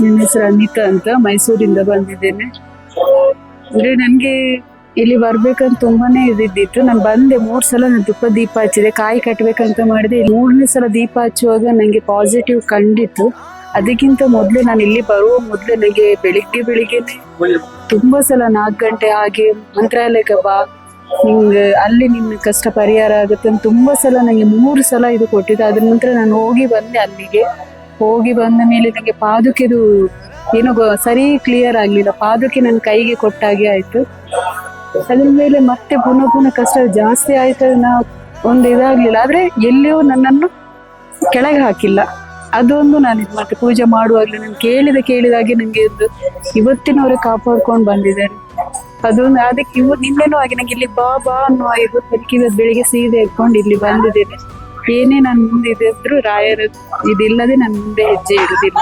ನನ್ನ ಹೆಸರು ಅನಿತಾ ಅಂತ, ಮೈಸೂರಿಂದ ಬಂದಿದ್ದೇನೆ. ಅಂದ್ರೆ ನನ್ಗೆ ಇಲ್ಲಿ ಬರ್ಬೇಕಂತ ತುಂಬಾನೇ ಇದಿತ್ತು. ನಾನು ಬಂದೆ 3 ಸಲ. ನಾನು ತುಪ್ಪ ದೀಪ ಹಚ್ಚಿದೆ, ಕಾಯಿ ಕಟ್ಬೇಕಂತ ಮಾಡಿದೆ. 3ನೇ ಸಲ ದೀಪ ಹಚ್ಚುವಾಗ ನಂಗೆ ಪಾಸಿಟಿವ್ ಕಂಡಿತ್ತು. ಅದಕ್ಕಿಂತ ಮೊದ್ಲೇ ನಾನು ಇಲ್ಲಿ ಬರುವ ಮೊದ್ಲೇ ನನಗೆ ಬೆಳಿಗ್ಗೆನೆ ತುಂಬಾ ಸಲ 4 ಗಂಟೆ ಹಾಗೆ ಮಂತ್ರಾಲಯಕ್ಕೆ ಬಾ, ನಿಂಗೆ ಅಲ್ಲಿ ನಿನ್ನ ಕಷ್ಟ ಪರಿಹಾರ ಆಗುತ್ತೆ ಅಂತ ತುಂಬಾ ಸಲ ನಂಗೆ 3 ಸಲ ಇದು ಕೊಟ್ಟಿದ್ದು. ಅದ್ರ ನಂತರ ನಾನು ಹೋಗಿ ಬಂದೆ. ಅಲ್ಲಿಗೆ ಹೋಗಿ ಬಂದ ಮೇಲೆ ನಂಗೆ ಪಾದುಕೆದು ಏನೋ ಸರಿ ಕ್ಲಿಯರ್ ಆಗ್ಲಿಲ್ಲ. ಪಾದುಕೆ ನನ್ನ ಕೈಗೆ ಕೊಟ್ಟಾಗೆ ಆಯ್ತು. ಅದ್ರ ಮೇಲೆ ಮತ್ತೆ ಪುನಃ ಕಷ್ಟ ಜಾಸ್ತಿ ಆಯ್ತು. ಒಂದು ಇದಾಗ್ಲಿಲ್ಲ. ಆದ್ರೆ ಎಲ್ಲಿಯೂ ನನ್ನನ್ನು ಕೆಳಗೆ ಹಾಕಿಲ್ಲ. ಅದೊಂದು ನಾನು ಮತ್ತೆ ಪೂಜೆ ಮಾಡುವಾಗ್ಲೂ ನಾನು ಕೇಳಿದಾಗೆ ನಂಗೆ ಇವತ್ತಿನವರೆ ಕಾಪಾಡ್ಕೊಂಡು ಬಂದಿದ್ದಾರೆ. ಅದೊಂದು ಅದಕ್ಕೆ ನಿನ್ನೆನೂ ಹಾಗೆ ನಂಗೆ ಇಲ್ಲಿ ಬಾ ಅನ್ನುವ ಇದು ಬೆಳಿಗ್ಗೆ ಸೀದೆ ಇಟ್ಕೊಂಡು ಇಲ್ಲಿ ಬಂದಿದ್ದೇನೆ. ಏನೇ ನಾನು ಮುಂದೆ ಇದ್ರು ರಾಯರ ಇದಿಲ್ಲದೆ ನಾನು ಮುಂದೆ ಹೆಜ್ಜೆ ಇಡುದಿಲ್ಲ.